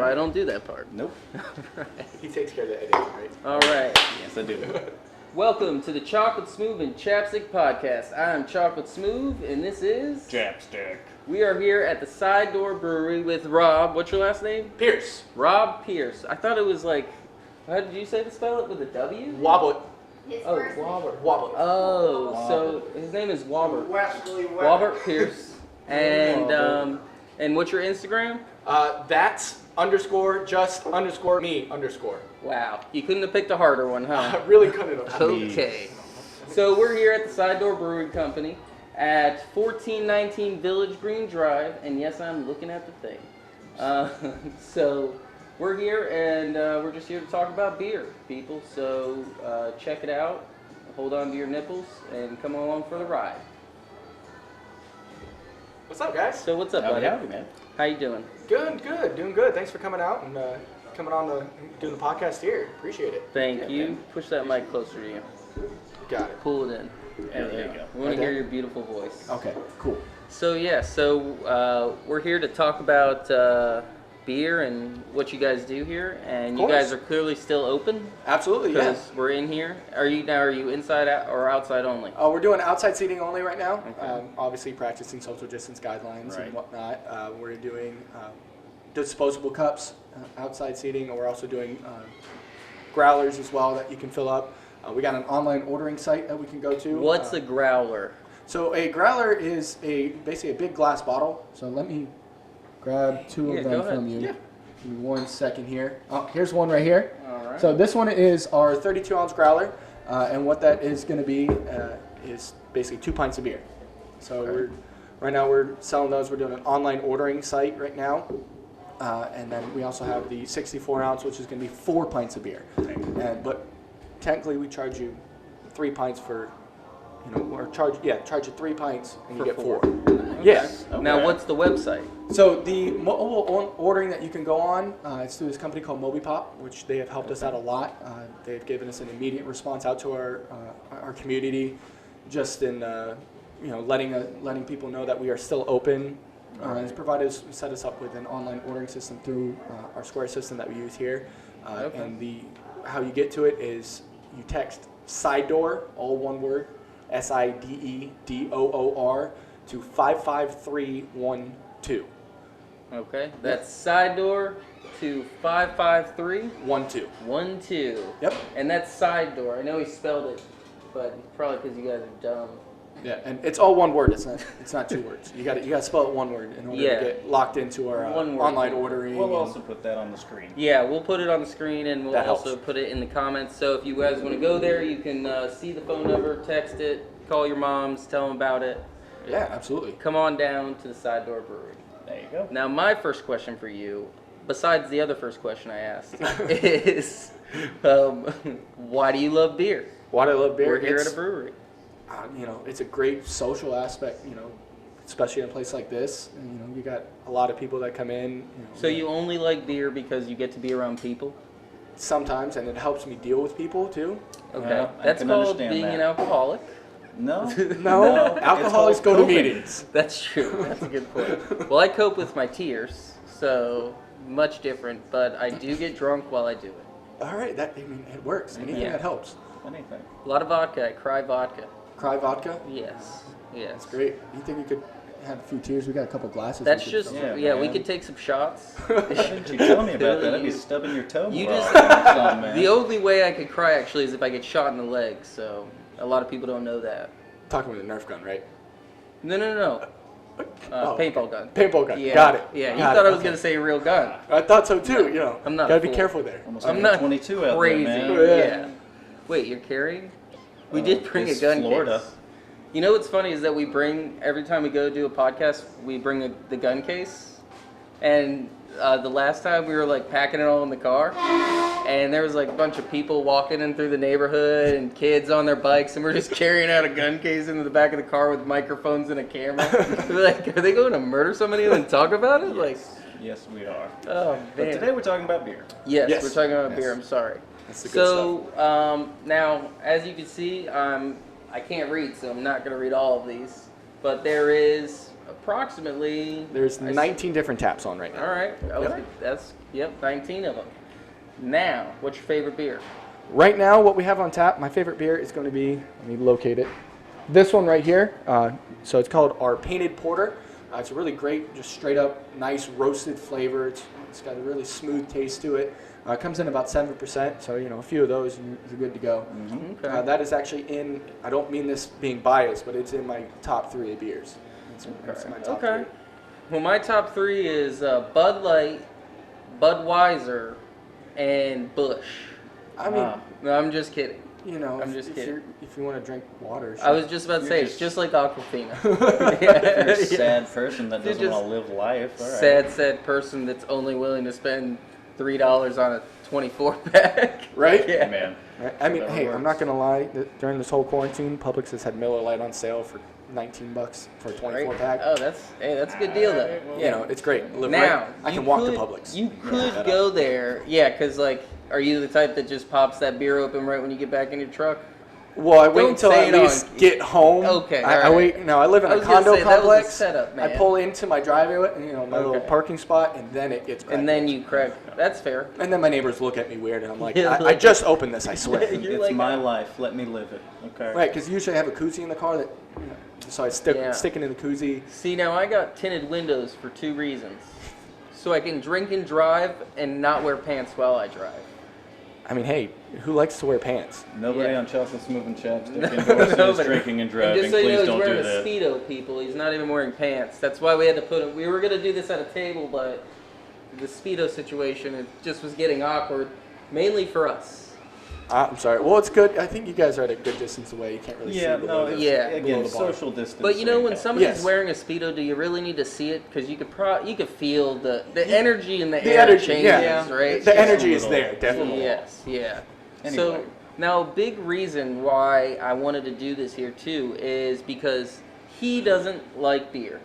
why I don't do that part. Nope. Right. He takes care of the editing, right? All right. Yes, I do. Welcome to the Chocolate Smoov and Chappsticc podcast. I'm Chocolate Smoov, and this is... Chappsticc. We are here at the Side Door Brewery with Rob. What's your last name? Pierce. Rob Pierce. I thought it was like... How did you say to spell it? With a W? Wobble. Oh, Wobber. Wobble. Oh, so his name is Wobber. Wesley Wobber Pierce. And what's your Instagram? That's _just_me_. Wow. You couldn't have picked a harder one, huh? I really couldn't have. Okay. So we're here at the Side Door Brewing Company at 1419 Village Green Drive, and yes, I'm looking at the thing. So we're here, and we're just here to talk about beer, people. So check it out, hold on to your nipples, and come along for the ride. What's up, guys? So what's up, buddy? Howdy, man. How you doing? Good, doing good. Thanks for coming out and coming on to doing the podcast here. Appreciate it. Thank you. man. Push that mic closer to you. Got it. Pull it in. There you go. We want Right to hear there? your beautiful voice. Okay, cool. So we're here to talk about beer and what you guys do here, and you guys are clearly still open Absolutely, because yes. we're in here. Are you inside or outside only? We're doing outside seating only right now. Okay. Obviously practicing social distance guidelines Right. and whatnot. We're doing disposable cups, outside seating, and we're also doing growlers as well that you can fill up. We got an online ordering site that we can go to. What's a growler? So a growler is basically a big glass bottle. So let me grab two Yeah, of go them ahead. from you. Yeah. Give me 1 second here. Oh, here's one right here. All right. So this one is our 32-ounce growler, and what that is going to be is basically 2 pints of beer. So right now we're selling those. We're doing an online ordering site right now, and then we also have the 64-ounce, which is going to be 4 pints of beer. But technically we charge you 3 pints for, or charge you 3 pints and you For get four. 4. Okay. Yes. Now, what's the website? So the mobile ordering that you can go on, it's through this company called MobiPop, which they have helped us out a lot. They've given us an immediate response out to our community, just in letting people know that we are still open. It's set us up with an online ordering system through our Square system that we use here. Okay. And how you get to it is you text Side Door, all one word, SIDEDOOR, to 55312. Okay, that's Side Door to 55312. 12. Yep. And that's Side Door. I know he spelled it, but probably because you guys are dumb. Yeah, and it's all one word. It's not 2 words. You got to spell it one word in order to get locked into our One word. online ordering. We'll also put that on the screen. Yeah, we'll put it on the screen, and we'll That also helps. put it in the comments. So if you guys want to go there, you can see the phone number, text it, call your moms, tell them about it. Yeah, absolutely. Come on down to the Side Door Brewery. There you go. Now, my first question for you, besides the other first question I asked, is why do you love beer? Why do I love beer? We're here at a brewery. It's a great social aspect. Especially in a place like this. And, you got a lot of people that come in. So you only like beer because you get to be around people? Sometimes, and it helps me deal with people too. Okay, Yeah, I that's can called understand being that. an alcoholic. No. No, alcoholics it's go to called coping. meetings. That's true. That's a good point. Well, I cope with my tears, so much different, but I do get drunk while I do it. All right, it works. Anything Yeah. that helps. Anything. A lot of vodka. I cry vodka. Cry vodka. Yes. That's great. You think you could have a few tears? We got a couple glasses. That's we could just, throw. we man. could take some shots. Why didn't you tell me about that? I'd be stubbing your toe You more just- often or something, man. The only way I could cry, actually, is if I get shot in the leg, so a lot of people don't know that. Talking with a Nerf gun, right? No. Paintball gun. Paintball gun. Yeah. Got it. Yeah, you Got thought it. I was going to say a real gun. I thought so too. I'm not a Gotta be fool. careful there. Almost I'm like a not 22 out crazy. there, man. Yeah. Wait, you're carrying? We did bring a It's gun Florida. case. You know what's funny is that every time we go do a podcast, we bring the gun case. And the last time we were like packing it all in the car, and there was like a bunch of people walking in through the neighborhood and kids on their bikes, and we're just carrying out a gun case into the back of the car with microphones and a camera. We're like, are they going to murder somebody and talk about it? Like, Yes, we are. oh man. But today we're talking about beer. Yes, Yes. we're talking about Yes. beer. I'm sorry. That's the good So now, as you can see, I can't read, so I'm not going to read all of these. But there is approximately. There's I s- 19 different taps on right now. All right. Okay. That's 19 of them. Now, what's your favorite beer? Right now, what we have on tap, my favorite beer is going to be, let me locate it, this one right here. So it's called our Painted Porter. It's a really great, just straight up, nice roasted flavor. It's got a really smooth taste to it. It comes in about 7%, so a few of those and you're good to go. Mm-hmm. Okay. That is actually in, I don't mean this being biased, but it's in my top 3 of beers. It's my top Okay. 3. Well, my top 3 is Bud Light, Budweiser, and Busch. I mean, No, I'm just kidding. I'm just if, kidding. if you want to drink water. I was just about to say, it's just like Aquafina. You're a sad person that You're doesn't just want to live life. All right. sad person that's only willing to spend $3 on a 24-pack. Right? Yeah. Man. Right? I mean, That hey, works. I'm not gonna lie. During this whole quarantine, Publix has had Miller Lite on sale for $19 for a 24 Right? pack. Oh, that's a good deal though. It's great. Live Now, right. I you can walk to could- Publix. You could go there, yeah, because are you the type that just pops that beer open right when you get back in your truck? Well, I wait Don't until say I at it least on- get home. Okay, I alright. wait. No, I live in I a was gonna condo say, that was a complex. setup, man. I pull into my driveway, my little Okay. parking spot, and then it gets cracked. And then you crack. That's fair. And then my neighbors look at me weird, and I'm like, Yeah, I like- just opened this, I swear. You're It's like, my life. Let me live it. Okay. Right, because usually I have a koozie in the car so I stick it in the koozie. See, now I got tinted windows for 2 reasons. So I can drink and drive and not wear pants while I drive. I mean, hey, who likes to wear pants? Nobody Yeah. on Chelsea Smoov and Chapsticc endorses Nobody. drinking and And driving. just so you know, Please he's don't wearing do a that. Speedo, people. He's not even wearing pants. That's why we had to put it. We were going to do this at a table, but the Speedo situation, it just was getting awkward, mainly for us. I'm sorry. Well, it's good. I think you guys are at a good distance away. You can't really Yeah, see no, below it's, the- Yeah. below again, the bar. social distance. But when somebody's Yes. wearing a Speedo, do you really need to see it? Because you could feel the energy in the The air energy, changes, yeah. right? The Just a energy is little- there, definitely. Yes, yeah. Anyway. So now a big reason why I wanted to do this here too is because he doesn't like beer.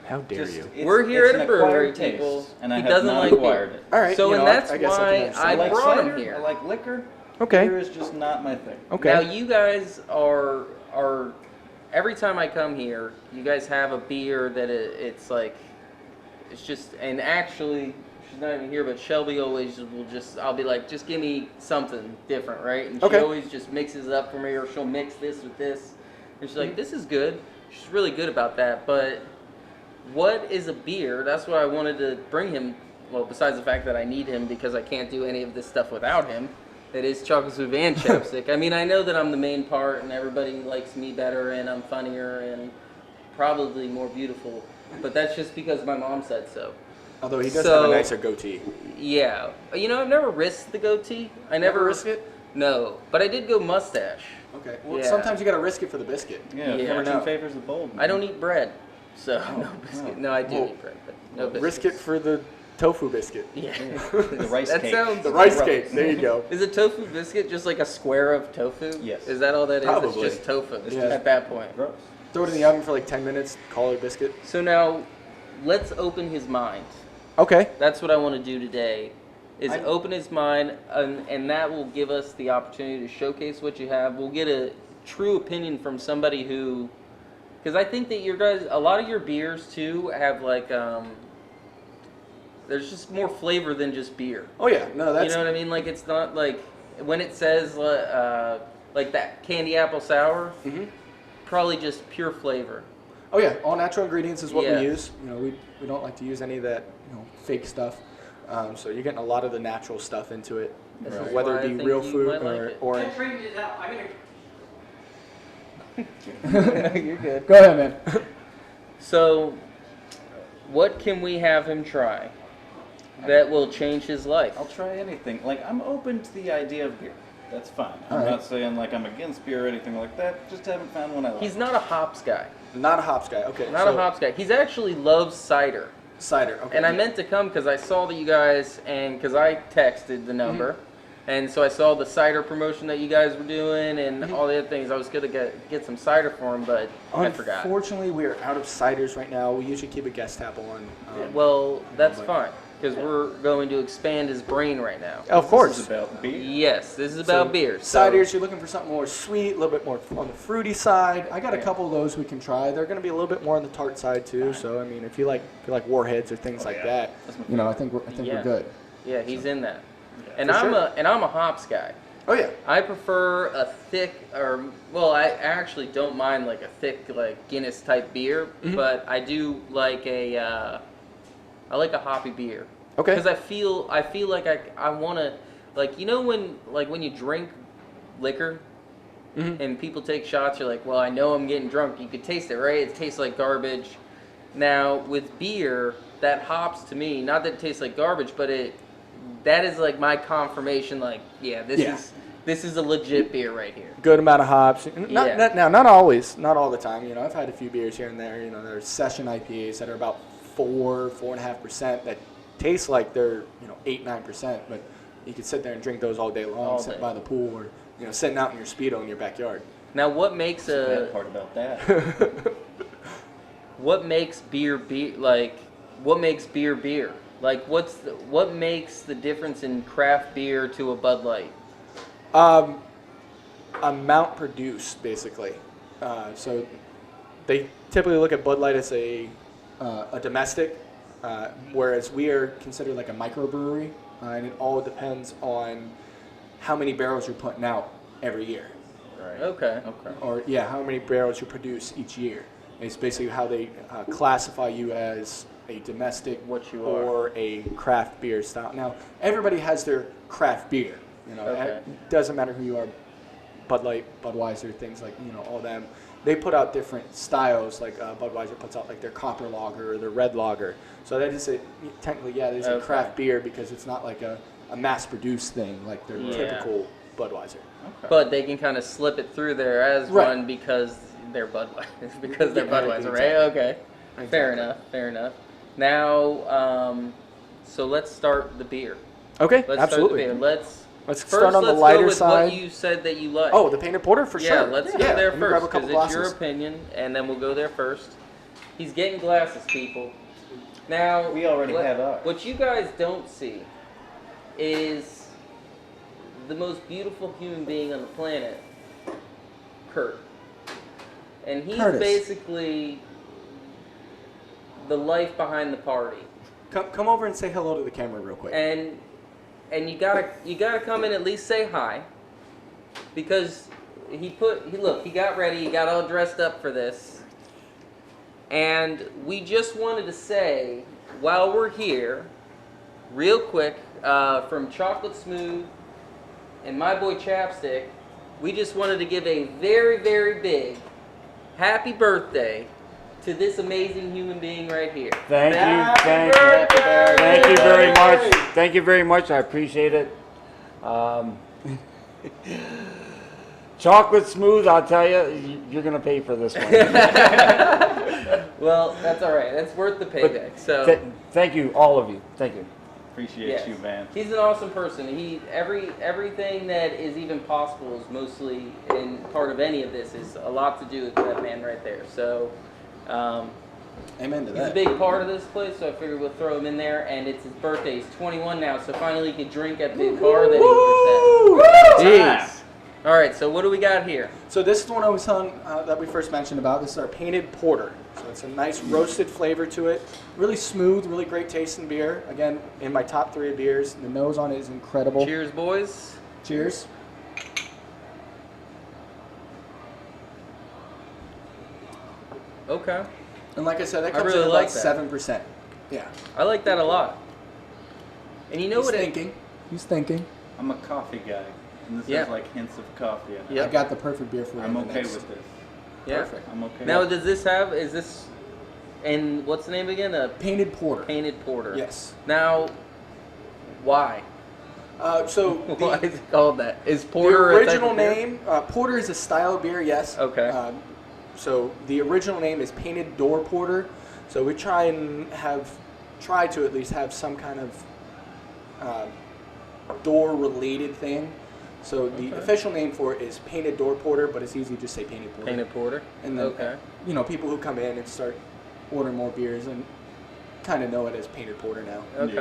How dare Just- you? it's- We're here it's at a an brewery, acquired taste, people. and I He have doesn't not like acquired beer. it. All right. So and that's I why I I like brought him cider, here. I like liquor. Okay. Beer is just not my thing. Okay. Now you guys are every time I come here, you guys have a beer that it's just, and actually she's not even here, but Shelby always I'll be like, just give me something different, right? And she Okay. always just mixes it up for me, or she'll mix this with this, and she's like, this is good. She's really good about that. But what is a beer? That's why I wanted to bring him. Well, besides the fact that I need him because I can't do any of this stuff without him. It is Chocolate Smoov and Chapsticc. I mean, I know that I'm the main part and everybody likes me better and I'm funnier and probably more beautiful, but that's just because my mom said so. Although he does So- have a nicer goatee. Yeah. I've never risked the goatee. I never risk it. No, but I did go mustache. Okay. Well, Yeah. sometimes you got to risk it for the biscuit. Yeah, Yeah. fortune No. favors the bold. I don't eat bread, so no biscuit. No, I do Well, eat bread, but no biscuit. Risk it for the tofu biscuit. Yeah. The rice That cake. sounds The rice gross. cake. There you go. Is a tofu biscuit just like a square of tofu? Yes. Is that all that is? Probably. It's just tofu Yeah. at that point. Gross. Throw it in the oven for like 10 minutes. Call it a biscuit. So now, let's open his mind. Okay. That's what I want to do today, is I- open his mind, and that will give us the opportunity to showcase what you have. We'll get a true opinion from somebody who, because I think that a lot of your beers too have there's just more flavor than just beer. Oh yeah. No, that's. You know what I mean? Like, it's not like when it says like that candy apple sour, Mhm. probably just pure flavor. Oh yeah. All natural ingredients is what Yeah. we use. We don't like to use any of that fake stuff. So you're getting a lot of the natural stuff into it, This is whether why I it be think real you fruit might like or it. orange. You're good. Go ahead, man. So, what can we have him try that will change his life? I'll try anything. Like, I'm open to the idea of beer. That's fine. I'm Alright. not saying like I'm against beer or anything like that. Just haven't found one I like. He's not a hops guy. Not a hops guy. Okay. Not a hops guy. He's actually loves cider. Cider. Okay. And I meant to come because I saw that you guys, and because I texted the number, and so I saw the cider promotion that you guys were doing and all the other things. I was going to get some cider for him, but I forgot. Unfortunately, we are out of ciders right now. We usually keep a guest tap on. Well, that's but- fine. because we're going to expand his brain right now. Of course. This is about beer. Yes, this is about beer. Side ears, you're looking for something more sweet, a little bit more on the fruity side. I got a couple of those we can try. They're going to be a little bit more on the tart side too. So I mean, if you like warheads or things like that, you know, I think we're good. Yeah, he's in that. Yeah, And I'm a hops guy. Oh yeah. I prefer a thick, I actually don't mind like a thick like Guinness type beer, but I do like I like a hoppy beer. Okay. Because I feel like I want to, like, you know when you drink liquor and people take shots, you're like, well, I know I'm getting drunk. You could taste it, right? It tastes like garbage. Now with beer, that hops to me, not that it tastes like garbage, but that is like my confirmation, like, yeah, this is a legit beer right here. Good amount of hops. Not always, not all the time. You know, I've had a few beers here and there. You know, there's session IPAs that are about 4.5% that taste like they're 8-9%, but you could sit there and drink those all day long, sitting by the pool, or sitting out in your Speedo in your backyard. Now, what makes the bad part about that? What makes beer beer? Like, what makes beer beer? Like, what makes the difference in craft beer to a Bud Light? Amount produced, basically. So they typically look at Bud Light as a domestic, whereas we are considered like a microbrewery, and it all depends on how many barrels you're putting out every year. Right. Okay. Or how many barrels you produce each year. It's basically how they classify you as a domestic or a craft beer style. Now, everybody has their craft beer. It doesn't matter who you are. Bud Light, Budweiser, things like all them. They put out different styles. Like Budweiser puts out like their copper lager or their red lager. So that is technically it is a craft beer because it's not like a mass-produced thing like their typical Budweiser. Okay. But they can kind of slip it through there as one because they're Budweiser. Budweiser, right? Okay. Exactly. Fair enough. Now, so let's start the beer. Okay, absolutely. Start the beer. Let's start on the lighter side. What you said that you like. Oh, the painted porter for sure. Yeah, let's go there first because it's your opinion, and then we'll go there first. He's getting glasses, people. Now we already have ours. What you guys don't see is the most beautiful human being on the planet, Kurt, and he's basically the life behind the party. Come over and say hello to the camera real quick. And you gotta come in, at least say hi, because he got ready, he got all dressed up for this, and we just wanted to say while we're here, real quick, from Chocolate Smoov and my boy Chappsticc, we just wanted to give a very, very big happy birthday to this amazing human being right here. Thank you very much. Thank you very much. I appreciate it. Chocolate Smoov, I'll tell you, you're gonna pay for this one. Well, that's all right. That's worth the payback. So thank you, all of you. Thank you. Appreciate you, man. He's an awesome person. Everything that is even possible is mostly, in part of any of this, is a lot to do with that man right there. So. Amen to that. He's a big part of this place, so I figured we'll throw him in there. And it's his birthday. He's 21 now, so finally he can drink at the bar that he was at. Jeez. All right, so what do we got here? So this is the one I was telling that we first mentioned about. This is our painted porter. So it's a nice roasted flavor to it. Really smooth, really great tasting beer. Again, in my top 3 of beers. The nose on it is incredible. Cheers, boys. Cheers. Okay. And like I said, that comes in at about 7%. Yeah. I like that a lot. And you know He's thinking. I'm a coffee guy. And this has like hints of coffee in it. I got the perfect beer for you. I'm okay with this. Yeah. Perfect. I'm okay. Now, is this, and what's the name again? A painted porter. Painted porter. Yes. Now, why? Why is it called that? Is porter the original name? Porter is a style of beer. Yes. Okay. So the original name is Painted Door Porter. So we try to at least have some kind of door-related thing. So the official name for it is Painted Door Porter, but it's easy to just say Painted Porter. Painted Porter. And then, people who come in and start ordering more beers, and kind of know it as painted porter now. Okay. Yeah.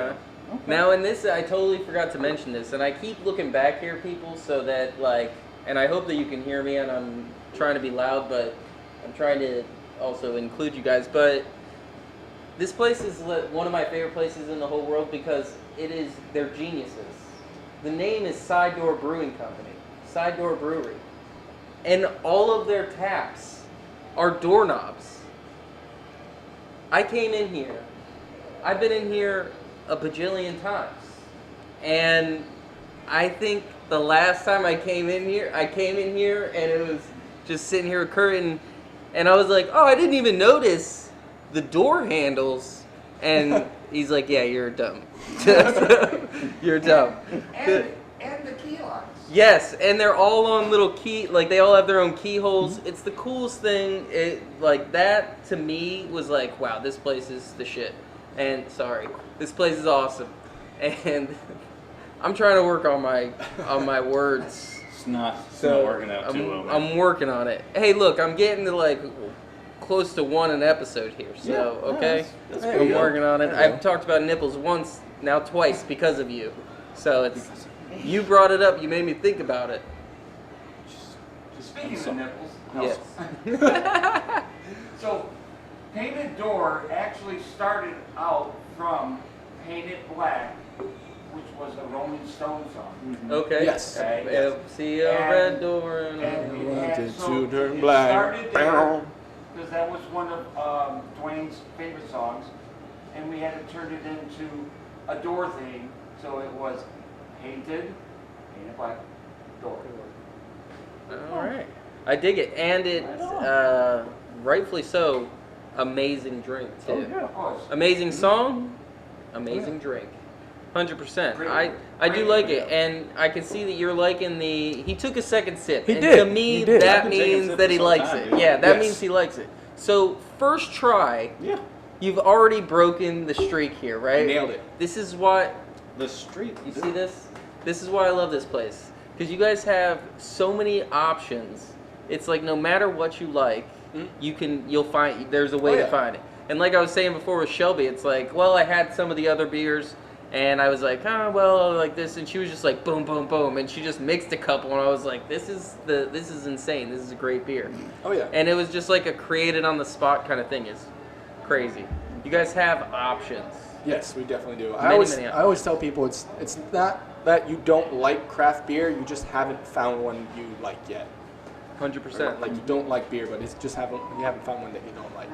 Okay. Now in this, I totally forgot to mention this, and I keep looking back here, people, so that like, and I hope that you can hear me, and I'm trying to be loud, but I'm trying to also include you guys. But this place is one of my favorite places in the whole world because they're geniuses. The name is Side Door Brewing Company, Side Door Brewery, and all of their taps are doorknobs. I came in here. I've been in here a bajillion times, and I think the last time I came in here and it was just sitting here curtain, and I was like, oh, I didn't even notice the door handles, and he's like, yeah, you're dumb. You're dumb. And the key locks. Yes, and they're all on little key, like they all have their own keyholes. It's the coolest thing. Like that to me was like, wow, this place is the shit. And sorry, this place is awesome. And I'm trying to work on my words. It's not So working out too well. man. I'm working on it. Hey, look, I'm getting to like close to 1 an episode here. So okay, That's There pretty you I'm go. good. working on it. There you go. I've talked about nipples once, now twice because of you. So it's you brought it up. You made me think about it. Speaking of nipples, Yes. so painted door actually started out from Painted Black, which was a Rolling Stone song. Okay. Yes. Okay. See a And- red door and And it Wanted had, so to turn it black. started there because that was one of Dwayne's favorite songs, and we had to turn it into a door theme, so it was Painted Black Door. All right. I dig it, and it rightfully so. Amazing drink too. Oh, yeah. Of course. Amazing song, amazing drink. 100%. Great. I do Great. like it, and I can see that you're liking the. He took a second sip. He and did. To me, He did. that I've been taking means sips that he this whole likes time, it. dude. Yeah, that Yes. means he likes it. So first try, Yeah. you've already broken the streak here, right? Nailed it. This is what The street. you see this? This is why I love this place. Because you guys have so many options. It's like no matter what you like, you'll find there's a way Oh, to yeah. find it. And like I was saying before with Shelby, it's like, well, I had some of the other beers and I was like, well, like this, and she was just like boom, boom, boom, and she just mixed a couple, and I was like, this is insane. This is a great beer. Oh yeah. And it was just like a created on the spot kind of thing. It's crazy. You guys have options. Yes, we definitely do. Many I always tell people it's not that you don't like craft beer, you just haven't found one you like yet. 100%. Like you don't like beer, but it's just you haven't found one that you don't like.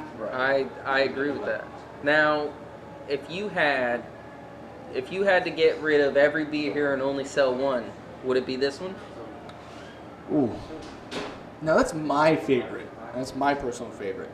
I agree with that. Now, if you had to get rid of every beer here and only sell one, would it be this one? Ooh. Now that's my favorite. That's my personal favorite.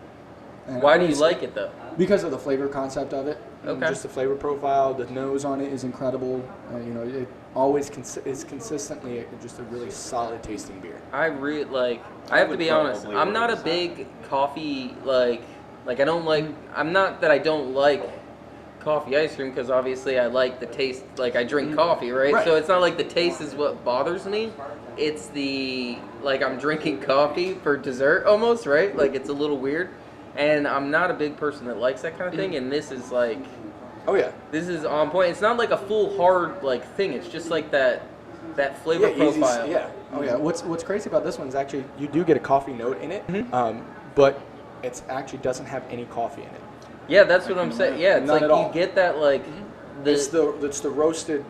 And Why do you always- like it though? Because of the flavor concept of it. And Okay. Just the flavor profile, the nose on it is incredible. It always is consistently just a really solid tasting beer. I have to would be honest. probably I'm not a order big coffee like I don't like. I'm not that I don't like coffee ice cream because obviously I like the taste. Like I drink coffee, right? Right. So it's not like the taste is what bothers me. It's the like I'm drinking coffee for dessert almost, right? Like it's a little weird. And I'm not a big person that likes that kind of thing. And this is like, Oh yeah. this is on point. It's not like a full hard like thing. It's just like that flavor Easy, profile. yeah. Oh yeah. What's crazy about this one is actually you do get a coffee note in it, Mm-hmm. but it actually doesn't have any coffee in it. Yeah, that's what I'm saying. Yeah, it's None like at you all. get that like It's the roasted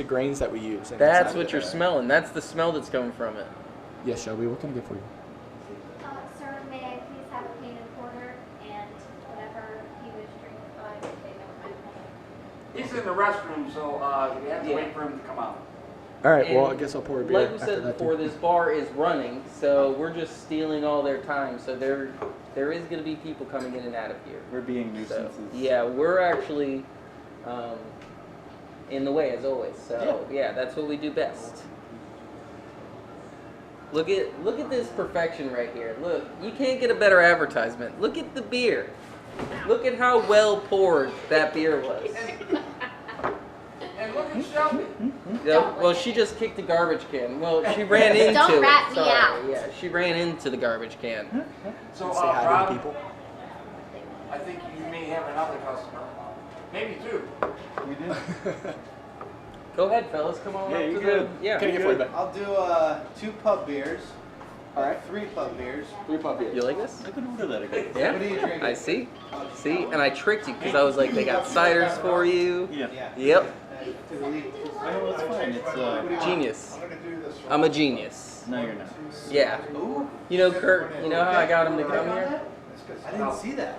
grains that we use. inside that's of what it. you're smelling. That's the smell that's coming from it. Yes, Shelby. What can I get for you? Sir, may I please have a painted porter and whatever he wish drink by they don't mind. He's in the restroom, so we have to wait for him to come out. All right. Well, I And guess I'll pour a beer. Like we after said that, before, too. this bar is running, so we're just stealing all their time. So there is going to be people coming in and out of here. We're being So nuisances. yeah, we're actually in the way as always. So yeah, that's what we do best. Look at this perfection right here. Look, you can't get a better advertisement. Look at the beer. Look at how well poured that beer was. And look at Shelby. Yeah, well, she just kicked the garbage can. Well, she ran into Don't it. rat me Sorry. out. Yeah, she ran into the garbage can. So Say hi to the Rob, people. I think you may have another customer. Maybe two. We do. Go ahead, fellas. Come on Yeah, up you're to good. the... Yeah. Can I get for you, Ben? I'll do 2 pub beers. All right. 3 pub beers. 3 pub beers. You like this? I could order that again. Yeah. What are you drinking? I see. See? And I tricked you because I was like, they got ciders for you. Yeah. Yep. Oh, it's fine. It's Genius. I'm a genius. No, you're not. Yeah. You know, Kurt, you know how I got him to come here? I didn't see that.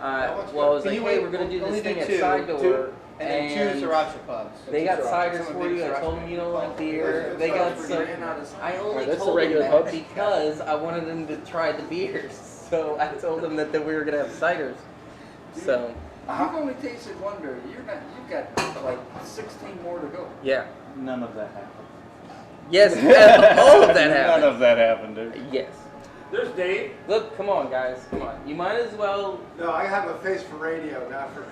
Well, I was Can like, you hey, wait? we're going to do Only this thing do at two. Side Door. And then 2 sriracha pubs. They got ciders Someone for big you. I sriracha. told them you don't like beer. They got some. I only Alright, that's the told them regular that pubs? because I wanted them to try the beers. So I told them that we were going to have ciders. So, You've only tasted one beer. You've got like 16 more to go. yeah. None of that happened. Yes, all of that happened. None of that happened, dude. Yes. There's Dave. Look, come on, guys. Come on. You might as well. No, I have a face for radio, not for.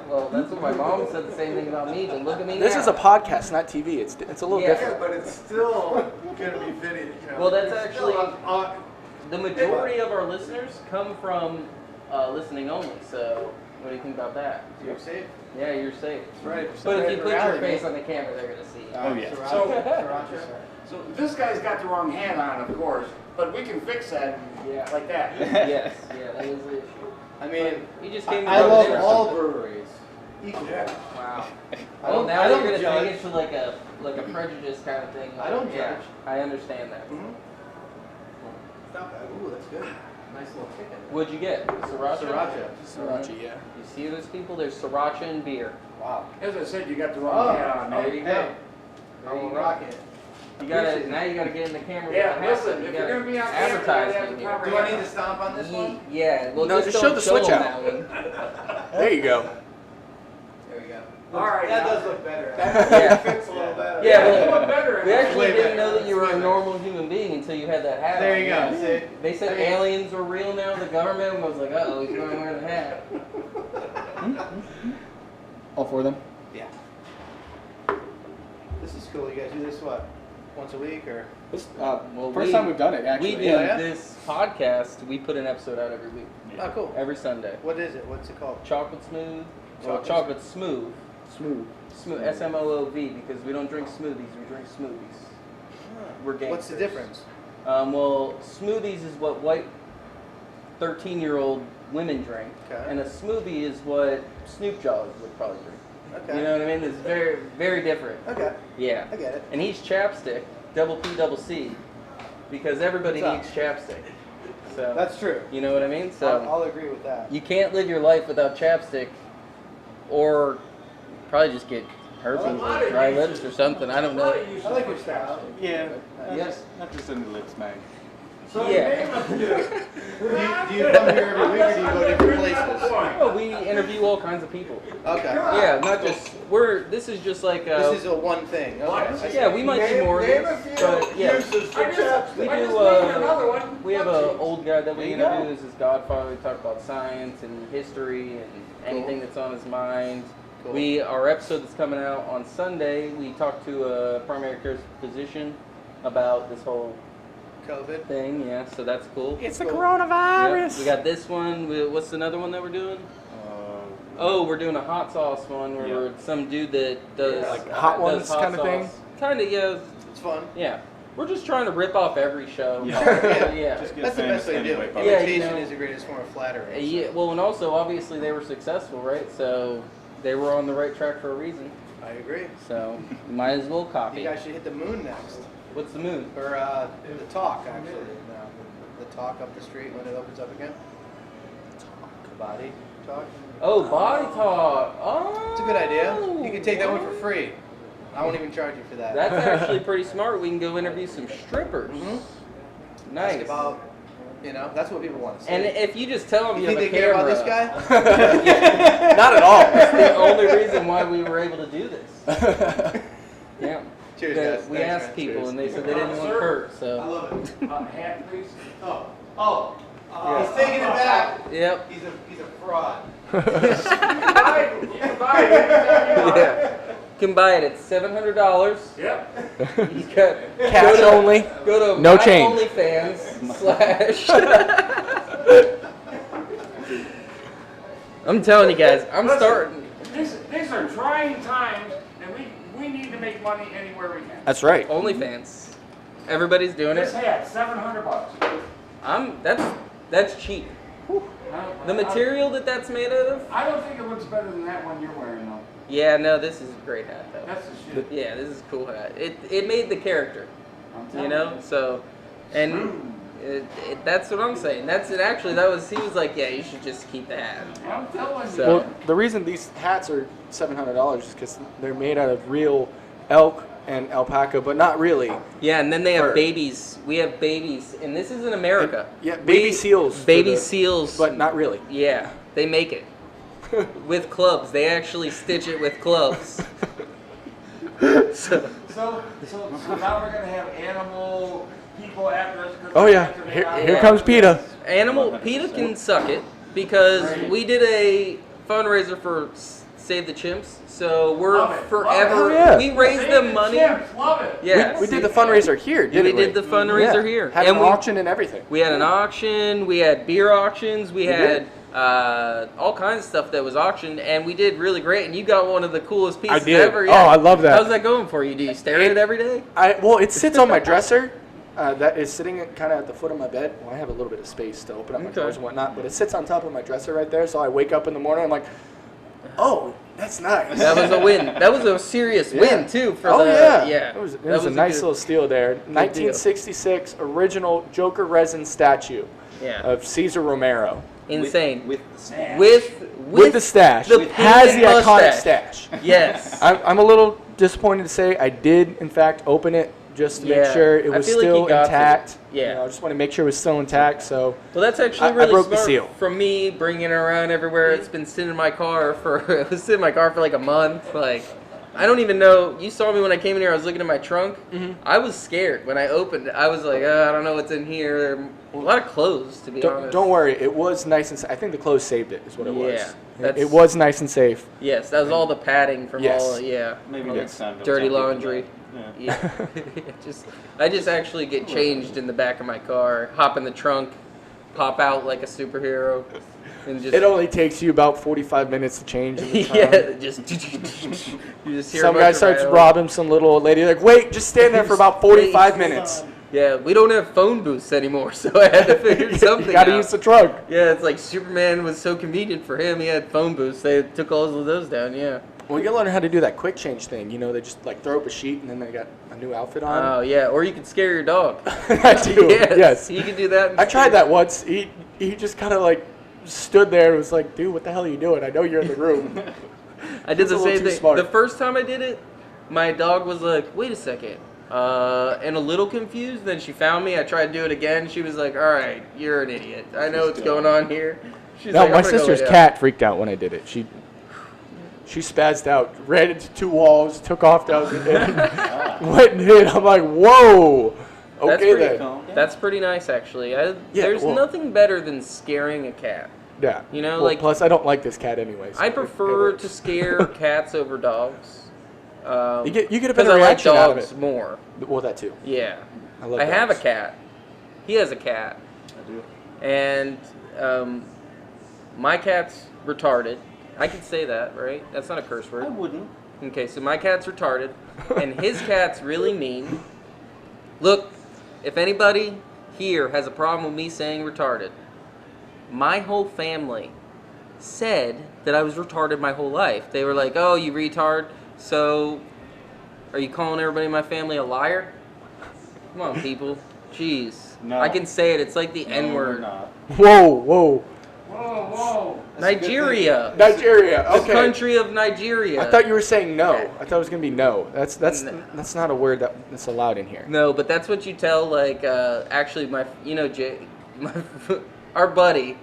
Well, that's what my mom said the same thing about me, but look at me This now. is a podcast, not TV. It's a little Yeah. different. Yeah, but it's still gonna be video. You know, Well, that's it's actually- still on. The majority of our listeners come from listening only, so what do you think about that? You're safe. Yeah, you're safe. Right. But if you put your face on the camera, they're gonna see you. Oh, yeah. Sriracha. So this guy's got the wrong hat on, of course, but we can fix that Yeah. like that. Yes, yeah, that is the issue. I mean, You just came to I rub it love in or all something. breweries equally. Wow. I Well, don't- now I you're don't gonna judge. take it to like a prejudice kind of thing. I don't Yeah, judge. I understand that. Not bad. Ooh, that's good. Nice little chicken. What'd you get? Sriracha? Sriracha. Sriracha, yeah. You see those people? There's sriracha and beer. Wow. As I said, you got the wrong hat on. There you go. Hey, There I you will go. rock it. You gotta now. You gotta get in the camera. Yeah, with the hat, listen, you if gotta you're gonna be on camera, you gotta have advertisement the here. proper Do I need to stomp on this one? Yeah. Well, No, just show don't the switch them out. that one. There you go. There we go. All right. That now- does look better. Yeah. Fits a little better. Yeah, You well, look better. we actually Way didn't better. know that you were a normal human being until you had that hat. There on. you go. Yeah. See? They said I mean- aliens were real now. The government was like, uh oh, he's going to wear the hat. All 4 of them? Yeah. This is cool. You guys do this what? Once a week or? This, Well, first we- time we've done it, actually. We do Yeah. this podcast. We put an episode out every week, Oh, cool. every Sunday. What is it? What's it called? Chocolate smooth. Well, Chocolate chocolate smooth. Smooth. Smooth. SMOOV because we don't drink smoothies. We drink smoothies. We're gangsters. What's the difference? Well, smoothies is what white 13-year-old women drink, Okay. and a smoothie is what Snoop Dogg would probably drink. Okay. You know what I mean? It's very, very different. Okay. Yeah. I get it. And he's Chappsticc, double P, double C, because everybody What's needs Chappsticc. So That's true. you know what I mean? So I'll agree with that. you can't live your life without Chappsticc, or probably just get herpes or dry lips or something. I don't know. I like your style. Yeah. Yes. Not just in the lips, man. So Yeah. Do you come here every week or do you go different places? Oh, we interview all kinds of people. Okay. Yeah, not just this is just like This is a one thing. Okay. I see. yeah, we might do more of Name a this, few but yeah, uses for chapstick. we I do. just made another one. We have an old guy that we There you go. interview as his godfather. We talk about science and history and anything that's on his mind. Cool. Our episode that's coming out on Sunday, we talked to a primary care physician about this whole COVID. thing. Yeah, so that's cool. It's the Cool. coronavirus. Yep, we got this one. What's another one that we're doing? Oh, we're doing a hot sauce one where Yeah. we're some dude that does Like hot ones does kinda thing? Kind of, yeah, It's fun. yeah. We're just trying to rip off every show. Yeah. Yeah. Just get That's the famous best way to do anyway, it. probably. Yeah, Imitation you know. is the greatest form of flattery. Yeah. Well, and also obviously they were successful, right? So they were on the right track for a reason. I agree. So might as well You copy. guys should hit the moon next. What's the moon? Or the talk, actually. No, the talk up the street when it opens up again. The body talk. Oh, body talk. Oh. It's a good idea. You can take that one for free. I won't even charge you for that. That's actually pretty smart. We can go interview some strippers. Mhm. Nice. Ask about, that's what people want to see. And if you just tell them you you think have they a care camera, about this guy? Not at all. That's the only reason why we were able to do this. Yeah. Cheers, That guys. we Thanks, asked man. people Cheers. and they said they didn't want Kurt, so. love it. Hat, please. He's taking it back. Yep. He's a fraud. You can buy it anytime you want. Yeah. You can buy it at $700. Yep. You got Cash only. Go to No change. OnlyFans / I'm telling you guys, I'm Listen, starting. These are trying times, and we need to make money anywhere we can. That's right. OnlyFans. Everybody's doing This it. hat, $700. That's cheap. The material that's made out of. I don't think it looks better than that one you're wearing though. Yeah, no, this is a great hat though. That's the shit. Yeah, this is a cool hat. It made the character, I'm you telling know. So, and that's what I'm saying. That's it. Actually, he was like, yeah, you should just keep the hat. I'm telling you. So- Well, the reason these hats are $700 is because they're made out of real elk and alpaca, but not really. Yeah, and then they have Fur. babies. We have babies, and this is in America. Yeah, baby seals. for Baby the- seals. But not really. Yeah, they make it with clubs. They actually stitch it with clubs. So, So now we're gonna have animal people after us. 'cause Oh yeah, after they here, got here us. comes PETA. PETA can suck it because we did a fundraiser for Save the Chimps. So we're Love it. forever. Love it. Oh, yeah. We raised Save them the money. Chimps, love it. Yeah, We did the fundraiser here, didn't we? did the fundraiser Yeah. here, Had and an we auction and everything. we had an auction. We had beer auctions. We did. had all kinds of stuff that was auctioned, and we did really great. And you got one of the coolest pieces did. ever. Oh, I love that. How's that going for you? Do you stare at it every day? Well, it sits on my dresser. That is sitting kind of at the foot of my bed. Well, I have a little bit of space to open up my Okay. drawers and whatnot, but it sits on top of my dresser right there. So I wake up in the morning, I'm like, oh, that's nice. That was a win. That was a serious win too. For Oh the, yeah, It was That a nice good- little steal there. 1966 original Joker resin statue Yeah, of Cesar Romero insane. With the stash. With the stash. the It has the painted iconic mustache. stash. Yes. I'm a little disappointed to say I did in fact open it just to make Yeah, sure it I was feel like still you got to. intact. Yeah. You know, I just want to make sure it was still intact. So Well, that's actually I really broke the smart seal. from me bringing it around everywhere. It's been sitting in my car for it was sitting in my car for like a month. Like, I don't even know. You saw me when I came in here. I was looking at my trunk. I was scared when I opened it. I was like, I don't know what's in here. There are a lot of clothes, to be honest. don't worry, it was nice and. I think the clothes saved it. Is what it was. Yeah, It that's- was nice and safe. Yes, that was all the padding from Yes. all. Yeah, Maybe all next the time. don't dirty tell people laundry. that. Yeah. I just actually get changed in the back of my car, hop in the trunk, pop out like a superhero, and just It only takes you about 45 minutes to change. In the yeah, trunk. just you just hear Some a guy bunch of starts rattles. robbing some little old lady. Like, wait, just stand there for about 45 minutes. Yeah, we don't have phone booths anymore, so I had to figure something You gotta out. use the trunk. Yeah, it's like Superman was so convenient for him. He had phone booths. They took all of those down. Yeah. Well, you gotta learn how to do that quick change thing. You know, they just like throw up a sheet and then they got a new outfit on. Oh yeah, or you could scare your dog. I do. Yes. You could do that. and I tried scare- that once. He just kind of like stood there and was like, "Dude, what the hell are you doing? I know you're in the room." I did It's a the little same too thing. smart. The first time I did it, my dog was like, "Wait a second," and a little confused. Then she found me. I tried to do it again. She was like, "All right, you're an idiot. I know what's going on here." She's No, like, my "I'm gonna go sister's lay down." cat freaked out when I did it. She spazzed out, ran into two walls, took off down the end, went and hid. I'm like, whoa. That's Okay pretty- then. That's pretty nice, actually. There's well- nothing better than scaring a cat. Yeah. You know, Well, like- plus I don't like this cat anyway. so I it prefer works. to scare cats over dogs. You get a Because better I like reaction out of dogs it. more. Well, that too. Yeah. I love I have a dogs. cat. He has a cat. I do. And my cat's retarded. I can say that, right? That's not a curse I word. wouldn't. Okay, so my cat's retarded, and his cat's really mean. Look, if anybody here has a problem with me saying retarded, my whole family said that I was retarded my whole life. They were like, "Oh, you retard. So, are you calling everybody in my family a liar?" Come on, people. Jeez. No. I can say it. It's like the No, N-word. we're not. Whoa. Whoa. Nigeria. Nigeria. The Okay. country of Nigeria. I thought you were saying no. I thought it was gonna be no. That's not a word that's allowed in here. No, but that's what you tell, like, actually, our buddy,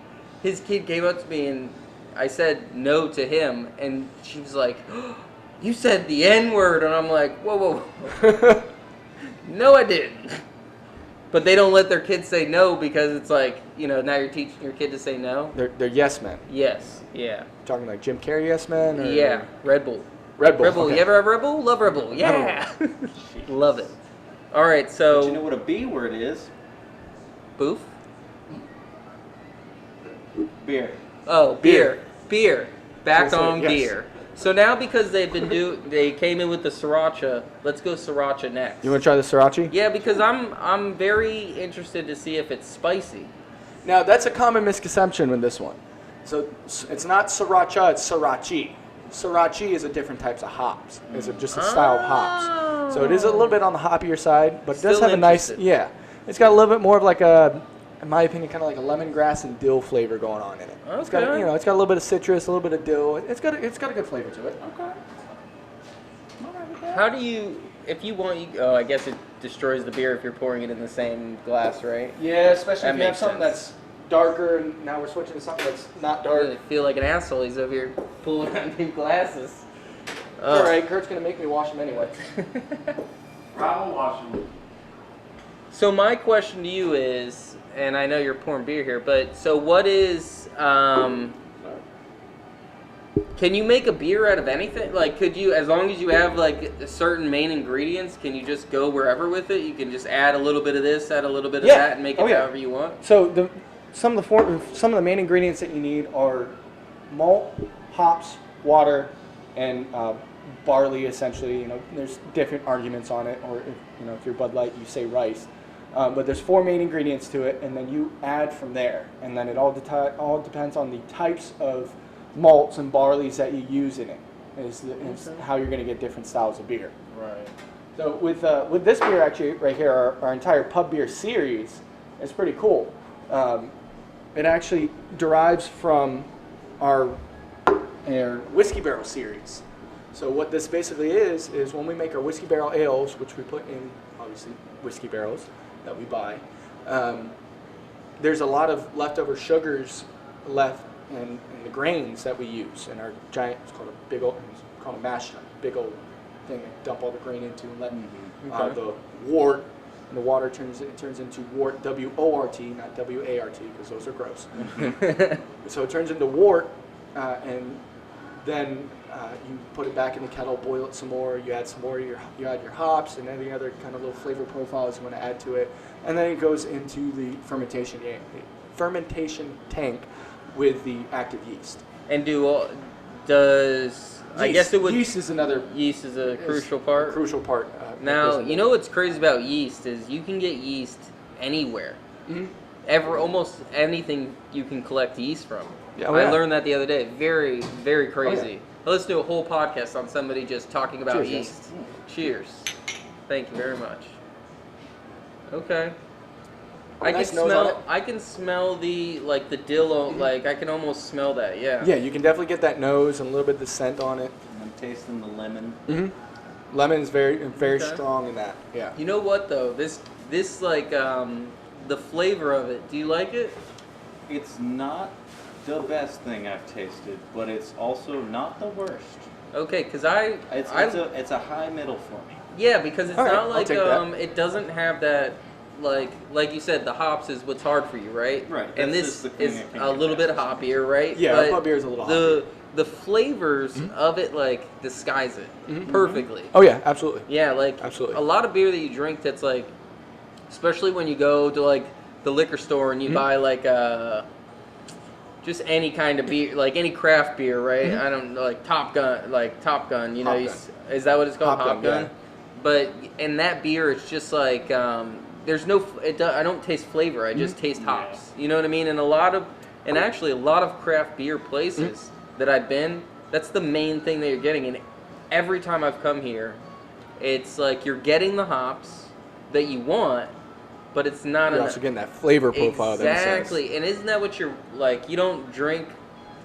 his kid came up to me and I said no to him, and she was like, "Oh, you said the N-word," and I'm like, whoa. No, I didn't. But they don't let their kids say no because it's like, now you're teaching your kid to say no. They're yes men. Yes, yeah. Talking like Jim Carrey yes men. Or Yeah, Red Bull. Red Bull. Red Bull, okay. you ever have Red Bull? Love Red Bull, yeah. Love it. All right, so. But you know what a B word is? Boof? Beer. Oh, beer. beer. Back That's it, on yes. beer. So now because they came in with the sriracha. Let's go sriracha next. You want to try the sriracha? Yeah, because I'm very interested to see if it's spicy. Now, that's a common misconception with this one. So it's not sriracha, it's sriracha. Sriracha is a different types of hops. It's just a style of hops. So it is a little bit on the hoppier side, but it does Still have a nice, interested. yeah. It's got a little bit more of like a, in my opinion, kind of like a lemongrass and dill flavor going on in it. It's got, Okay. you know, it's got a little bit of citrus, a little bit of dill. It's got a good flavor to it. Okay. How do you, if you want, oh, I guess it destroys the beer if you're pouring it in the same glass, right? Yeah, especially That if you have makes something sense. that's darker, and now we're switching to something that's not I dark. really feel like an asshole. He's over here pulling out new glasses. All right, Kurt's gonna make me wash them anyway. Rob will wash them. So my question to you is, and I know you're pouring beer here, but so what is, can you make a beer out of anything? Like, could you, as long as you have like certain main ingredients, can you just go wherever with it? You can just add a little bit of this, add a little bit of Yeah. that, and make it Oh, yeah. however you want. So some of the main ingredients that you need are malt, hops, water, and barley. Essentially, you know, there's different arguments on it, or if you're Bud Light, you say rice. But there's 4 main ingredients to it, and then you add from there. And then it all depends on the types of malts and barleys that you use in it. Is how you're going to get different styles of beer. Right. So with this beer actually right here, our entire pub beer series is pretty cool. It actually derives from our whiskey barrel series. So what this basically is when we make our whiskey barrel ales, which we put in obviously whiskey barrels that we buy, there's a lot of leftover sugars left in the grains that we use in our giant, it's called a mash tun, big old thing that dump all the grain into and let the wort, and the water turns into wort, W-O-R-T, not W-A-R-T, because those are gross. So it turns into wort, and then you put it back in the kettle, boil it some more, you add some more, you add your hops and any other kind of little flavor profiles you want to add to it, and then it goes into the fermentation tank with the active yeast. And I guess it would. Yeast is another. Yeast is a crucial part. A crucial part. Now, you know what's crazy about yeast is you can get yeast anywhere. Mm-hmm. Almost anything you can collect yeast from. Yeah, oh, I yeah. learned that the other day. Very, very crazy. Oh, yeah. Let's do a whole podcast on somebody just talking about Cheers, yeast. yes. Cheers. Thank you very much. Okay. Nice nose on it. I can smell the dill. Like I can almost smell that. Yeah. Yeah, you can definitely get that nose and a little bit of the scent on it. I'm tasting the lemon. Mm-hmm. Lemon's very Okay. strong in that. Yeah. You know what though? This like the flavor of it. Do you like it? It's not the best thing I've tasted, but it's also not the worst. Okay, because It's a high middle for me. yeah, because it's All right, not I'll like take that. it doesn't have that like you said, the hops is what's hard for you, right? Right, And that's this just the thing is I can't a get little bit past. hoppier, right? Yeah, But pub beer is a little hoppier. the flavors of it like disguise it perfectly. Oh yeah, absolutely. Yeah, like Absolutely. a lot of beer that you drink that's like, especially when you go to like the liquor store and you buy like just any kind of beer, like any craft beer, right? I don't know, like Top Gun, you know, Hop is that what it's called? Hop Gun, yeah. But in that beer, it's just like, there's no, I don't taste flavor, I just taste hops. You know what I mean? And actually a lot of craft beer places that I've been, that's the main thing that you're getting. And every time I've come here, it's like you're getting the hops that you want, but it's not You're also getting that flavor profile. exactly. And isn't that what you're like? You don't drink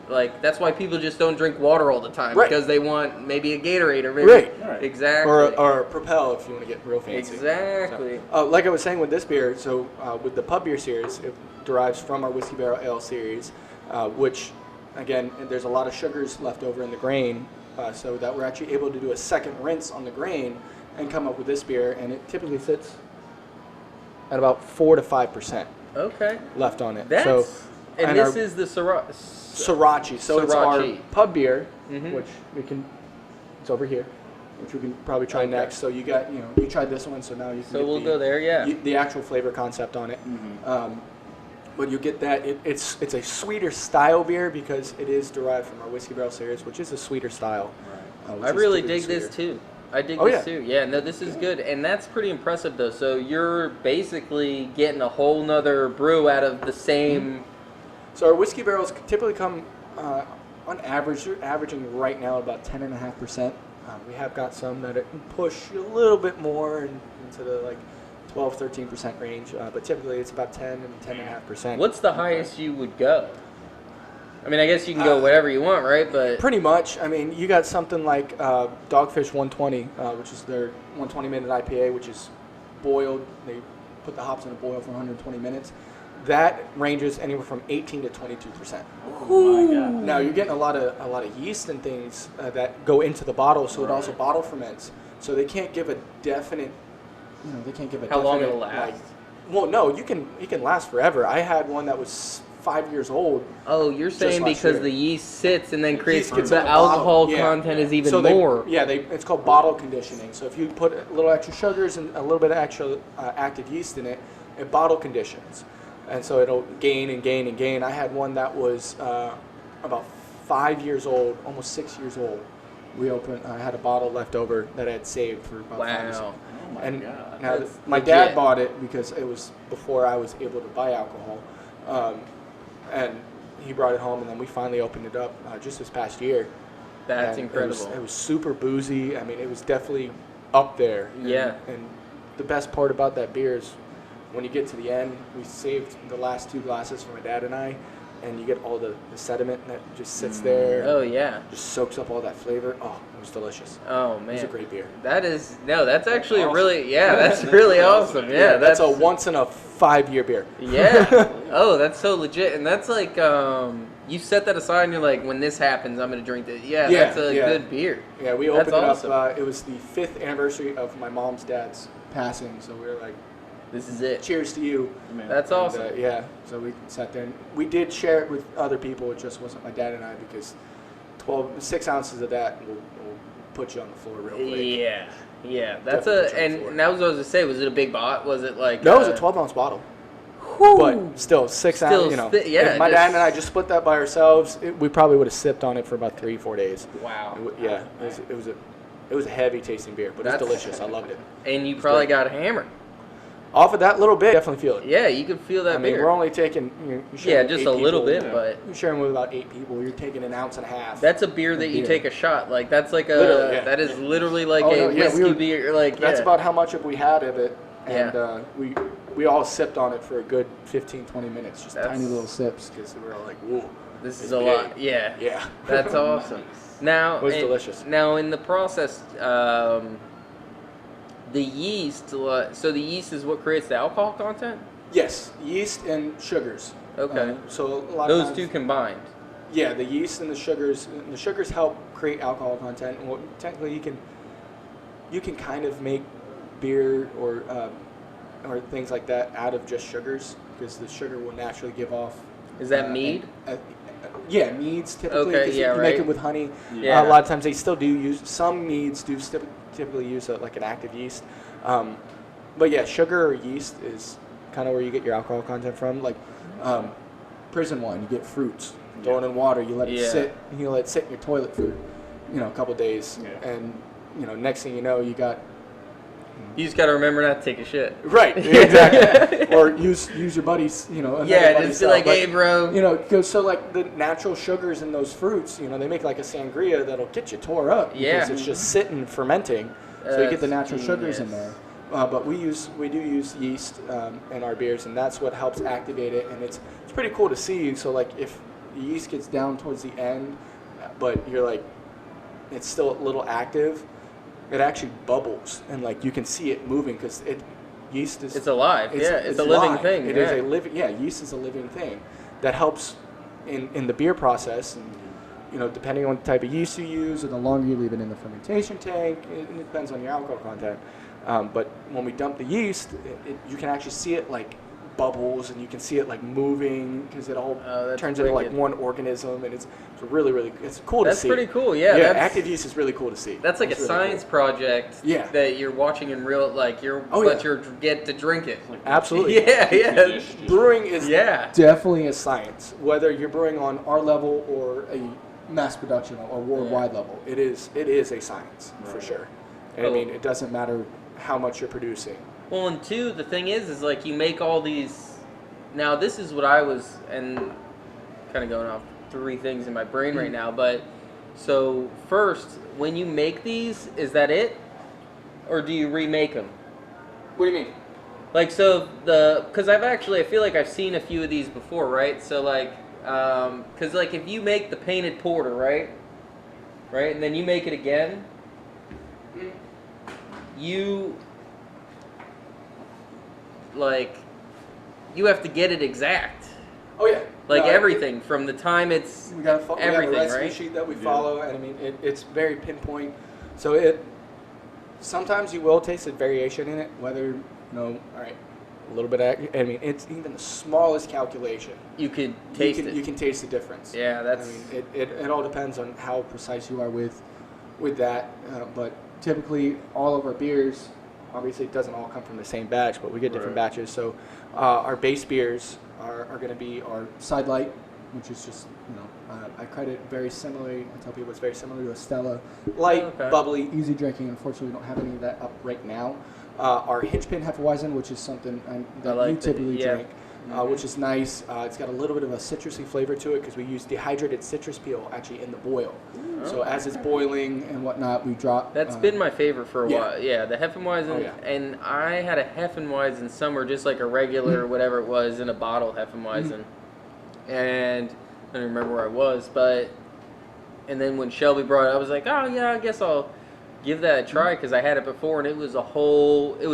like that's why people just don't drink water all the time, Right. because they want maybe a Gatorade or maybe Right. exactly Or Propel if you want to get real fancy. exactly. So, like I was saying with this beer, so with the pub beer series, it derives from our whiskey barrel ale series, which again there's a lot of sugars left over in the grain, so that we're actually able to do a second rinse on the grain and come up with this beer, and it typically sits at about 4 to 5% Okay, left on it. that's So, and our this is the Sriracha. Sriracha. So it's our Sriracha. pub beer, Mhm. which it's over here, which we can probably try Okay. next. So you tried this one, so now you can So get we'll go there, yeah. the actual flavor concept on it. but you get that. It's a sweeter style beer because it is derived from our whiskey barrel series, which is a sweeter style. Right. Which I is really typically dig this sweeter. too. I dig Oh, this yeah. too. Yeah, no, this is good. And that's pretty impressive though. So you're basically getting a whole nother brew out of the same. So our whiskey barrels typically come, on average, they're averaging right now about 10.5%. We have got some that push a little bit more into the like 12, 13% range, but typically it's about 10 and 10.5%. What's the highest you would go? I mean, I guess you can go whatever you want, right? But Pretty much. I mean, you got something like Dogfish 120, which is their 120-minute IPA, which is boiled. They put the hops in a boil for 120 minutes. That ranges anywhere from 18 to 22%. Oh my God. Now you're getting a lot of yeast and things that go into the bottle, so it also bottle ferments. So they can't give a definite, they can't give a how definite. long it'll last? Well, no, you can last forever. I had one that was 5 years old. Oh, you're saying last because year. the yeast sits and then creates Yeast gets the in the bottle. alcohol Yeah. content is even So more. it's called bottle conditioning. So if you put a little extra sugars and a little bit of extra active yeast in it, it bottle conditions. And so it'll gain and gain and gain. I had one that was about 5 years old, almost 6 years old. I had a bottle left over that I had saved for about 5 years. Wow. Oh my And God. now That's my legit. dad bought it because it was before I was able to buy alcohol. And he brought it home, and then we finally opened it up just this past year. That's And incredible. It was super boozy. I mean, it was definitely up there. Yeah. And the best part about that beer is when you get to the end, we saved the last 2 glasses for my dad and I, and you get all the sediment that just sits there. Oh yeah. Just soaks up all that flavor. Oh, it was delicious. Oh It was a man. great beer. That's actually Awesome. really that's really awesome. Yeah, that's a once in a 5-year beer. Yeah. Oh, that's so legit. And that's like you set that aside and you're like, when this happens, I'm gonna drink this. Yeah, Yeah, that's a yeah. good beer. Yeah, we That's opened awesome. it up. It was the 5th anniversary of my mom's dad's passing, so we were like, This is it. cheers to you. Man. That's And, awesome. yeah, so we sat there. And we did share it with other people. It just wasn't my dad and I because 6 ounces of that will put you on the floor real quick. Yeah. Yeah. That's Definitely put you on the and floor. that was what I was gonna say. Was it a big bot? Was it like No, it was a 12-ounce bottle. whew. But still, 6 Still ounces, yeah, if my just- dad and I just split that by ourselves, we probably would have sipped on it for about 3-4 days. Wow. Yeah, it was a heavy tasting beer, but it's That's- delicious. I loved it. And you probably got hammered. Off of that little bit, definitely feel it. Yeah, you could feel that I mean, beer. we're only taking, you're Yeah, sharing just 8 a little people. bit, but You're sharing with about 8 people. You're taking an ounce and a half. that's a beer that you beer. take a shot. Like that's like a Literally, yeah. that is literally like Oh, a no, yeah, whiskey we were- beer. Like That's yeah. about how much we had of it. And Yeah. we all sipped on it for a good 15-20 minutes. Just That's- tiny little sips because we were all like, whoa. This is it's a big. lot. Yeah. Yeah. That's awesome. Now It was in- delicious. Now in the process, the yeast. So the yeast is what creates the alcohol content. Yes, yeast and sugars. Okay. So a lot of Those times, two combined. Yeah, the yeast and the sugars. The sugars help create alcohol content. Well, technically, you can kind of make beer or things like that out of just sugars because the sugar will naturally give off. Is that mead? Yeah, meads typically. Okay, 'cause yeah, you make right. it with honey. Yeah. A lot of times they still do use some meads do typically use like an active yeast. But yeah, sugar or yeast is kind of where you get your alcohol content from. Like prison wine, you get fruits. Throw it in water, you let it Yeah. sit, and you let it sit in your toilet for a couple days, Yeah. and next thing you know, you got You just gotta remember not to take a shit. right exactly, or use your buddies, another Yeah, buddy's just be stuff. like, But, hey, bro. because so like the natural sugars in those fruits, they make like a sangria that'll get you tore up because Yeah. it's just sitting fermenting. So you get the natural sugars in genius. there. But we do use yeast in our beers, and that's what helps activate it. And it's pretty cool to see. So like if the yeast gets down towards the end, but you're like, it's still a little active, it actually bubbles, and like you can see it moving because yeast is It's alive. It's a living live. thing. It is a living. Yeah, yeast is a living thing that helps in the beer process. And depending on the type of yeast you use, or the longer you leave it in the fermentation tank, it depends on your alcohol content. But when we dump the yeast, you can actually see it like bubbles, and you can see it like moving because it all That's turns into like wicked. one organism, and it's really, really, it's cool to That's see. pretty cool. Yeah, Yeah, that's, active yeast is really cool to see. that's like It's a really science cool. project. Yeah. That you're watching in real, like Oh, but yeah. you're get to drink it. Like Absolutely. Yeah, petri yeah. dish, just- Brewing is Yeah. definitely a science, whether you're brewing on our level or a mass production or worldwide level. It is a science for Right. sure. And I Oh. mean, it doesn't matter how much you're producing. Well, and two, the thing is like you make all these. Now, this is what I was, and kind of going off 3 things in my brain right now. But so first, when you make these, is that it, or do you remake them? What do you mean? Like, so because I feel like I've seen a few of these before, right? So like, because like if you make the painted porter, right, and then you make it again, you like, you have to get it exact, Oh yeah. like No, everything from the time it's We got we have everything, a recipe right? sheet that we Yeah. follow, and I mean, it's very pinpoint. So sometimes you will taste a variation in it, whether all right, a little bit. I mean, it's even the smallest calculation. You could taste You it. can taste the difference. Yeah, that's. I mean, it all depends on how precise you are with that. But typically, all of our beers, obviously, it doesn't all come from the same batch, but we get different Right. batches. So our base beers are going to be our Side Light, which is just I credit very similarly. I tell people it's very similar to a Stella, light, Okay. bubbly, easy drinking. Unfortunately, we don't have any of that up right now. Our Hinchpin Hefeweizen, which is something that like you that, typically yeah. drink. Which is nice. It's got a little bit of a citrusy flavor to it because we use dehydrated citrus peel actually in the boil. So as it's boiling and whatnot, we drop. That's been my favorite for a yeah. while. Yeah, the Hefeweizen, Oh, yeah. and I had a Hefeweizen summer, just like a regular whatever it was in a bottle Hefeweizen, and I don't remember where I was, but and then when Shelby brought it, I was like, oh yeah, I guess I'll give that a try because I had it before and it was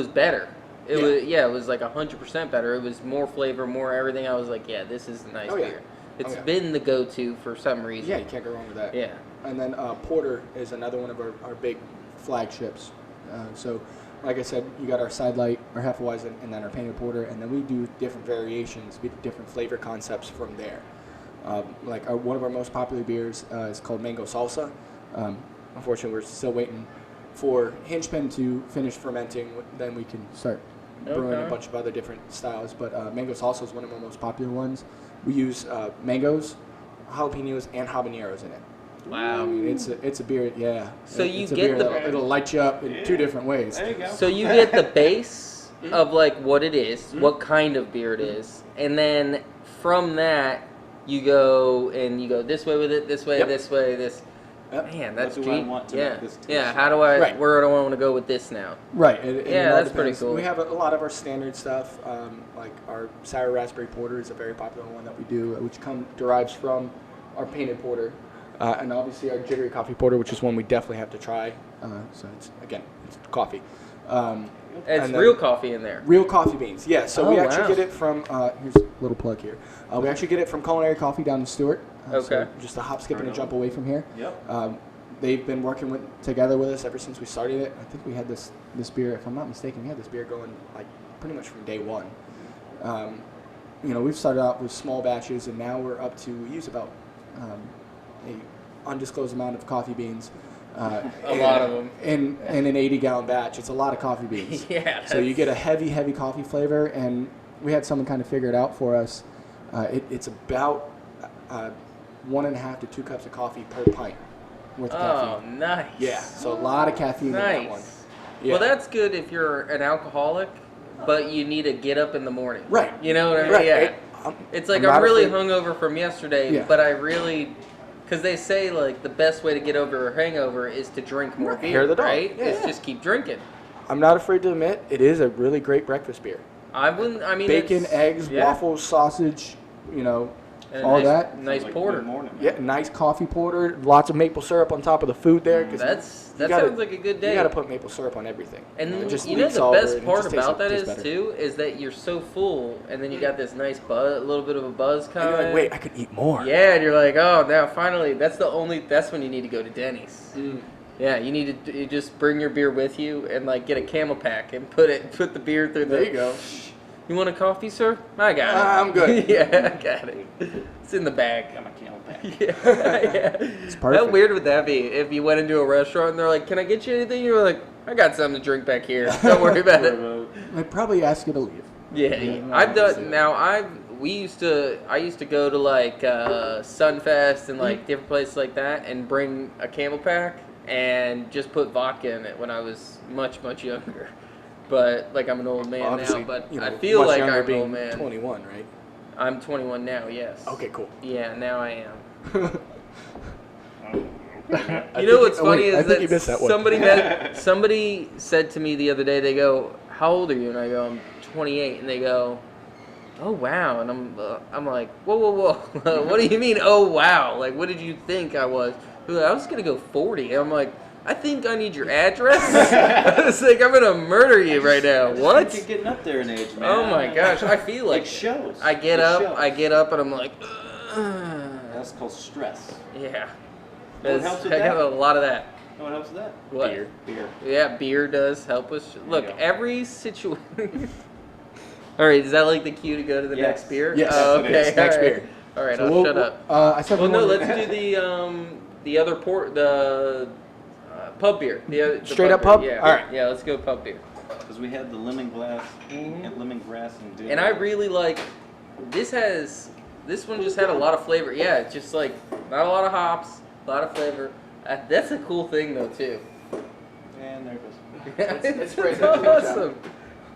better. It was like 100% better. It was more flavor, more everything. I was like, yeah, this is a nice Oh, yeah. beer. It's Oh, yeah. been the go-to for some reason. Yeah, you can't go wrong with that. Yeah. And then Porter is another one of our big flagships. So, like I said, you got our Side Light, our Hefeweizen, and then our Painted Porter, and then we do different variations, we do different flavor concepts from there. Like one of our most popular beers is called Mango Salsa. Unfortunately, we're still waiting for Hinchpin to finish fermenting, then we can start brewing Okay. a bunch of other different styles. But Mango Salsa is one of our most popular ones. We use mangoes, jalapenos, and habaneros in it. Wow. I mean, it's a beer, yeah. So you it's a get beer the- it'll light you up in 2 different ways. There you go. So you get the base of like what it is, what kind of beer it is, and then from that you go this way with it, this way, Yep. this way, this. Yep. Man, that's What do I genius. want to Yeah, make this taste yeah. like? How do I? Right. Where do I want to go with this now? Right. And Yeah, it all that's pretty depends. cool. We have a lot of our standard stuff, like our sour raspberry porter is a very popular one that we do, which derives from our painted porter, and obviously our jittery coffee porter, which is one we definitely have to try. So it's coffee. It's and then- real coffee in there. Real coffee beans, yeah. So Oh, we actually wow. get it from. Here's a little plug here. We actually get it from Culinary Coffee down in Stewart. So Okay. just a hop, skip, and a Right on. jump away from here. Yep. They've been working together with us ever since we started it. I think we had this beer, if I'm not mistaken, we had this beer going like pretty much from day one. We've started out with small batches, and now we're up to we use about a undisclosed amount of coffee beans. A lot of them. in an 80-gallon batch. It's a lot of coffee beans. Yeah. So you that's- get a heavy coffee flavor, and we had someone kind of figure it out for us. It's about 1.5 to 2 cups of coffee per pint worth of Oh, caffeine. nice. Yeah, so a lot of caffeine in that one. Nice. Yeah. Well, that's good if you're an alcoholic, but you need to get up in the morning. Right. You know what I mean? Right. Yeah. It's like I'm not really afraid- hungover from yesterday, Yeah. but I really, because they say like the best way to get over a hangover is to drink more Right. beer, Hair of the dog. right? Yeah. It's just keep drinking. I'm not afraid to admit it is a really great breakfast beer. I wouldn't. I mean, Bacon, it's- eggs, yeah. waffles, sausage, And a all nice, that. Nice Like porter. good morning, man. Yeah, nice coffee porter, lots of maple syrup on top of the food there. 'Cause That gotta- sounds like a good day. You got to put maple syrup on everything. And It just you know leaks the over best and it part just about that tastes is better. too is that you're so full, and then you got this nice buzz, a little bit of a buzz And coming. you're like, wait, I could eat more. Yeah, and you're like, oh, now finally, that's when you need to go to Denny's. Yeah, you just bring your beer with you and like get a camel pack and put the beer through There you go. You want a coffee, sir? I got it. I'm good. Yeah, I got it. It's in the bag. Got my camel back. Yeah. It's How perfect. weird would that be if you went into a restaurant and they're like, "Can I get you anything?" You're like, "I got something to drink back here. Don't worry about it." I'd probably ask you to leave. Yeah, I've done. Now I used to go to like Sunfest and like different places like that and bring a camel pack and just put vodka in it when I was much younger. But like I'm an old man Obviously, now, but you know, I feel much like younger I'm an being old man. 21, right? I'm 21 now. Yes. Okay, cool. Yeah, now I am. I You know think what's you- funny wait, I is think you missed that that one. somebody said to me the other day, they go, "How old are you?" And I go, "I'm 28." And they go, "Oh wow." And I'm like, "Whoa. What do you mean, oh wow? Like, what did you think I was?" They're like, "I was gonna go 40." I'm like, "I think I need your address." I was like, "I'm gonna murder you right now." What? You're getting up there in age, man. Oh my gosh, I feel like It shows. I get It up, shows. and I'm like, ugh. That's called stress. Yeah. What helps with I got that? a lot of that. You know what helps with that? What? Beer. Yeah, beer does help us. Look, you go. every situation. All right, is that like the cue to go to the Yes. next beer? Yes, Oh, it okay. is. Next all right. beer. All right, So I'll we'll- shut up. I said Well, we no, wanted- let's do the other the pub beer. The Straight up beer. pub? Yeah. All right. Yeah, let's go pub beer. Because we had the lemongrass and dill. And I really like this one just had a lot of flavor. Yeah, it's just like not a lot of hops, a lot of flavor. That's a cool thing though too. And there it goes. It's great. It's awesome.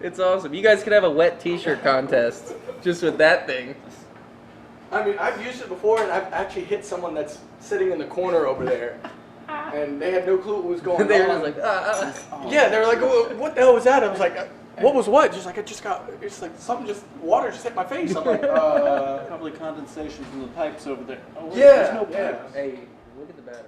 It's awesome. You guys could have a wet T-shirt contest just with that thing. I mean, I've used it before, and I've actually hit someone that's sitting in the corner over there, and they had no clue what was going They were on. just like, Yeah, they were like, "What the hell was that?" I was like, "What was what?" She's like, it's like water just hit my face. I'm like, Probably condensation from the pipes over there. Oh, wait, Yeah, there's no yeah. pipes. Hey, look at the batter.